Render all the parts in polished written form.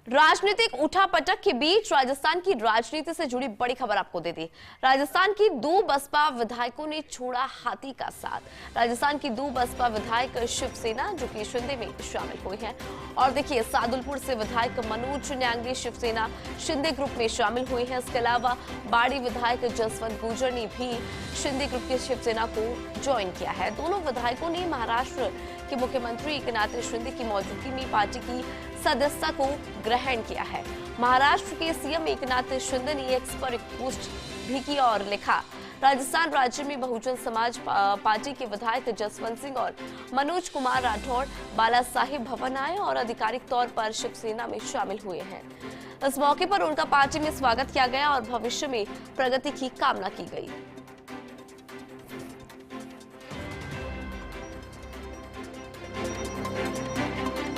राजनीतिक उठापटक के बीच राजस्थान की राजनीति से जुड़ी बड़ी खबर आपको दे दी। राजस्थान की 2 बसपा विधायकों ने छोड़ा हाथी का साथ। राजस्थान की 2 बसपा विधायक शिवसेना जो कि शिंदे में शामिल हुए हैं। और देखिए, सादुलपुर से विधायक मनोज न्यांगली शिवसेना शिंदे ग्रुप में शामिल हुए हैं। इसके अलावा बाड़ी विधायक जसवंत गुर्जर ने भी शिंदे ग्रुप की शिवसेना को ज्वाइन किया है। दोनों विधायकों ने महाराष्ट्र के मुख्यमंत्री एकनाथ शिंदे की मौजूदगी में पार्टी की सदस्यता को ग्रहण किया है। महाराष्ट्र के सीएम एकनाथ शिंदे ने एक्स पर एक पोस्ट भी की और लिखा, राजस्थान राज्य में बहुजन समाज पार्टी के विधायक जसवंत सिंह और मनोज कुमार राठौड़ बाला साहिब भवन आए और आधिकारिक तौर पर शिवसेना में शामिल हुए हैं। इस मौके पर उनका पार्टी में स्वागत किया गया और भविष्य में प्रगति की कामना की गई।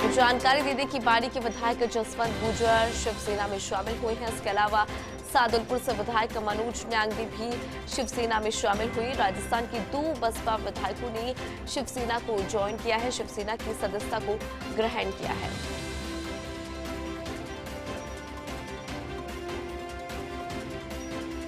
जानकारी दे दें कि बाड़ी के विधायक जसवंत गुर्जर शिवसेना में शामिल हुए हैं। इसके अलावा सादुलपुर से विधायक मनोज न्यांगली भी शिवसेना में शामिल हुई। राजस्थान की 2 बसपा विधायकों ने शिवसेना को ज्वाइन किया है, शिवसेना की सदस्यता को ग्रहण किया है।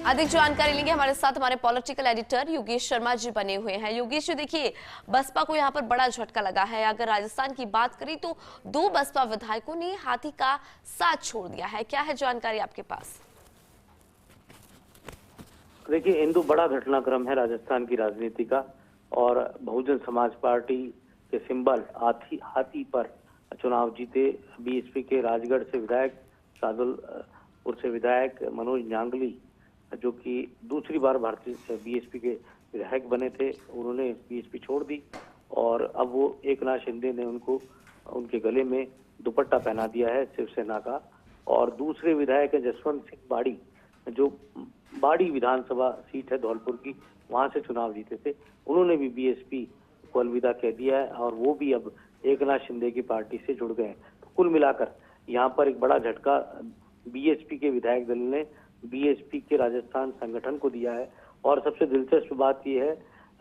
अधिक जानकारी लेंगे, हमारे साथ हमारे पॉलिटिकल एडिटर योगेश शर्मा जी बने हुए हैं। योगेश जी, देखिए, बसपा को यहाँ पर बड़ा झटका लगा है। अगर राजस्थान की बात करें तो 2 बसपा विधायकों ने हाथी का साथ छोड़ दिया है। क्या है जानकारी आपके पास? देखिए, इंदु बड़ा घटनाक्रम है राजस्थान की राजनीति का, और बहुजन समाज पार्टी के सिंबल हाथी पर चुनाव जीते बीएसपी के राजगढ़ से विधायक, सादुलपुर से विधायक मनोज न्यांगली जो कि दूसरी बार भारतीय बीएसपी के विधायक बने थे, उन्होंने बीएसपी छोड़ दी और अब वो एकनाथ शिंदे ने उनको उनके गले में दुपट्टा पहना दिया है शिवसेना का। और दूसरे विधायक है जसवंत सिंह बाड़ी, जो बाड़ी विधानसभा सीट है धौलपुर की, वहां से चुनाव जीते थे, उन्होंने भी बीएसपी को अलविदा कह दिया है और वो भी अब एकनाथ शिंदे की पार्टी से जुड़ गए हैं। तो कुल मिलाकर यहाँ पर एक बड़ा झटका बीएसपी के विधायक दल ने बीएसपी के राजस्थान संगठन को दिया है। और सबसे दिलचस्प बात यह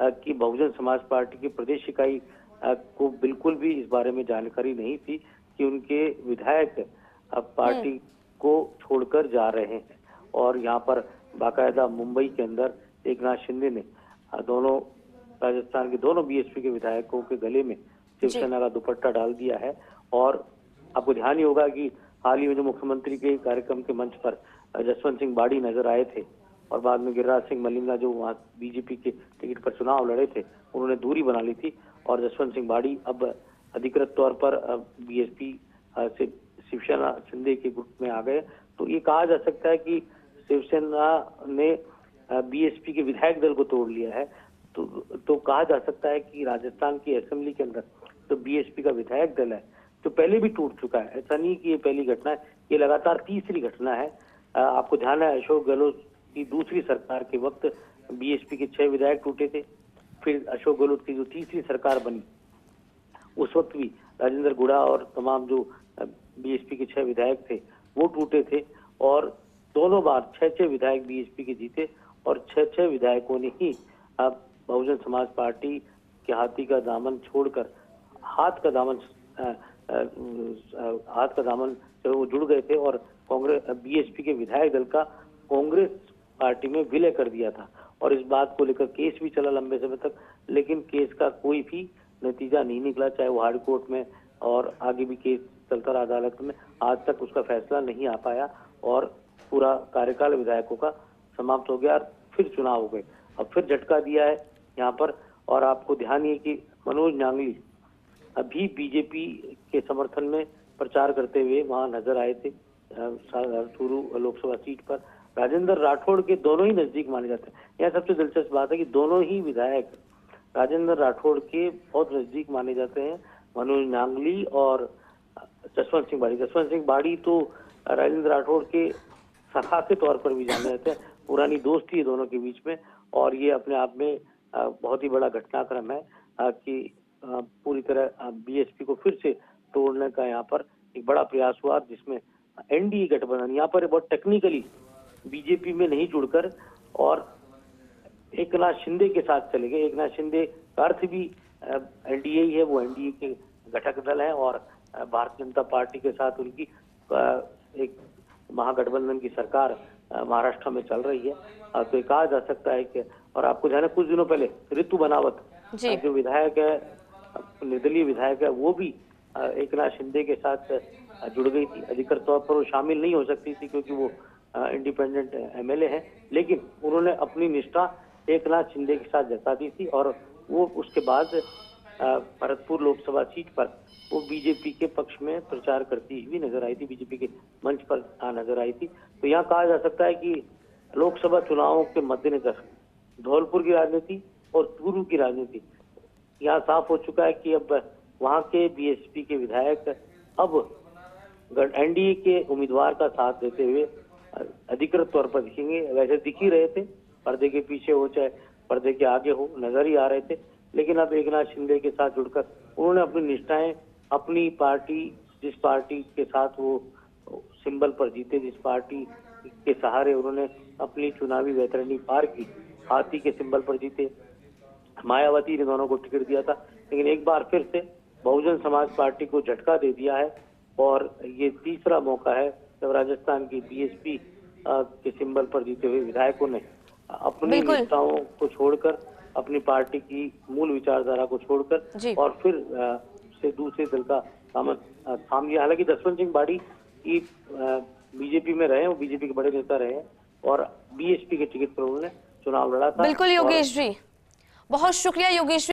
है कि बहुजन समाज पार्टी की प्रदेश इकाई को बिल्कुल भी इस बारे में जानकारी नहीं थी कि उनके विधायक अब पार्टी को छोड़कर जा रहे हैं। और यहाँ पर बाकायदा मुंबई के अंदर एकनाथ शिंदे ने दोनों राजस्थान के दोनों बीएसपी के विधायकों के गले में शिवसेना का दुपट्टा डाल दिया है। और आपको ध्यान ही होगा कि हाल ही में जो मुख्यमंत्री के कार्यक्रम के मंच पर जसवंत सिंह बाड़ी नजर आए थे और बाद में गिरिराज सिंह मलिंगा जो वहाँ बीजेपी के टिकट पर चुनाव लड़े थे, उन्होंने दूरी बना ली थी और जसवंत सिंह बाड़ी अब अधिकृत तौर पर बीएसपी से शिवसेना शिंदे के ग्रुप में आ गए। तो ये कहा जा सकता है कि शिवसेना ने बीएसपी के विधायक दल को तोड़ लिया है। तो कहा जा सकता है कि राजस्थान की असेंबली के अंदर तो बीएसपी का विधायक दल है जो पहले भी टूट चुका है। ऐसा नहीं कि ये पहली घटना है, ये लगातार तीसरी घटना है। आपको ध्यान है अशोक गहलोत की दूसरी सरकार के वक्त बीएसपी के 6 विधायक टूटे थे। फिर अशोक गहलोत की जो तीसरी सरकार बनी उस वक्त भी राजेंद्र गुड़ा और तमाम जो बीएसपी के 6 विधायक थे वो टूटे थे। और दोनों बार 6-6 विधायक बीएसपी के जीते और 6-6 विधायकों ने ही अब बहुजन समाज पार्टी के हाथी का दामन छोड़कर हाथ का दामन से वो जुड़ गए थे और कांग्रेस बीएसपी के विधायक दल का कांग्रेस पार्टी में विलय कर दिया था। और इस बात को लेकर केस भी चला लंबे समय तक, लेकिन केस का कोई भी नतीजा नहीं निकला, चाहे वो हाई कोर्ट में और आगे भी केस चलता रहा अदालत में, आज तक उसका फैसला नहीं आ पाया और पूरा कार्यकाल विधायकों का समाप्त हो गया और फिर चुनाव हो गए। अब फिर झटका दिया है यहाँ पर। और आपको ध्यान है कि मनोज न्यांगली अभी बीजेपी के समर्थन में प्रचार करते हुए वहां नजर आए थे चूरू लोकसभा सीट पर। राजेंद्र राठौड़ के दोनों ही नजदीक माने जाते हैं। यह सबसे दिलचस्प बात है कि दोनों ही विधायक राजेंद्र राठौड़ के बहुत नजदीक माने जाते हैं, मनोज न्यांगली और जसवंत सिंह बाड़ी। जसवंत सिंह बाड़ी तो राजेंद्र राठौड़ के सखा के तौर पर भी जाने जाते हैं, पुरानी दोस्ती है दोनों के बीच में। और ये अपने आप में बहुत ही बड़ा घटनाक्रम है कि पूरी तरह बीएसपी को फिर से तोड़ने का यहाँ पर एक बड़ा प्रयास हुआ, जिसमें एनडीए गठबंधन यहाँ पर बहुत टेक्निकली बीजेपी में नहीं जुड़कर और एकनाथ शिंदे के साथ चले गए। एकनाथ शिंदे का अर्थ भी एनडीए ही है, वो एनडीए के घटक दल है और भारतीय जनता पार्टी के साथ उनकी एक महागठबंधन की सरकार महाराष्ट्र में चल रही है। तो ये कहा जा सकता है कि, और आपको ध्यान है कुछ दिनों पहले ऋतु बनावत जी। जो विधायक है, निर्दलीय विधायक है, वो भी एकनाथ शिंदे के साथ जुड़ गई थी। अधिकृत तौर पर वो शामिल नहीं हो सकती थी क्योंकि वो इंडिपेंडेंट एमएलए है, लेकिन उन्होंने अपनी निष्ठा एकनाथ शिंदे के साथ जता दी थी और वो उसके बाद भरतपुर लोकसभा सीट पर वो बीजेपी के पक्ष में प्रचार करती हुई नजर आई थी, बीजेपी के मंच पर नजर आई थी। तो यहाँ कहा जा सकता है कि लोकसभा चुनावों के मद्देनजर धौलपुर की राजनीति और चूरू की राजनीति यहाँ साफ हो चुका है कि अब वहाँ के बीएसपी के विधायक अब एनडीए के उम्मीदवार का साथ देते हुए अधिकृत तौर पर दिखेंगे। वैसे दिख ही रहे थे, पर्दे के पीछे हो चाहे पर्दे के आगे हो, नजर ही आ रहे थे, लेकिन अब एकनाथ शिंदे के साथ जुड़कर उन्होंने अपनी निष्ठाएं, अपनी पार्टी, जिस पार्टी के साथ वो सिंबल पर जीते, जिस पार्टी के सहारे उन्होंने अपनी चुनावी वैतरणी पार की, हाथी के सिंबल पर जीते। मायावती ने दोनों को टिकट दिया था, लेकिन एक बार फिर से बहुजन समाज पार्टी को झटका दे दिया है और ये तीसरा मौका है जब राजस्थान की बीएसपी के सिंबल पर जीते हुए विधायकों ने अपनी निष्ठाओं को छोड़कर, अपनी पार्टी की मूल विचारधारा को छोड़कर और फिर से दूसरे दल का थाम लिया। हालांकि जसवंत सिंह बाड़ी की बीजेपी में रहे, वो बीजेपी के बड़े नेता रहे और बीएसपी के टिकट पर उन्होंने चुनाव लड़ा था। बिल्कुल योगेश जी, बहुत शुक्रिया योगेश।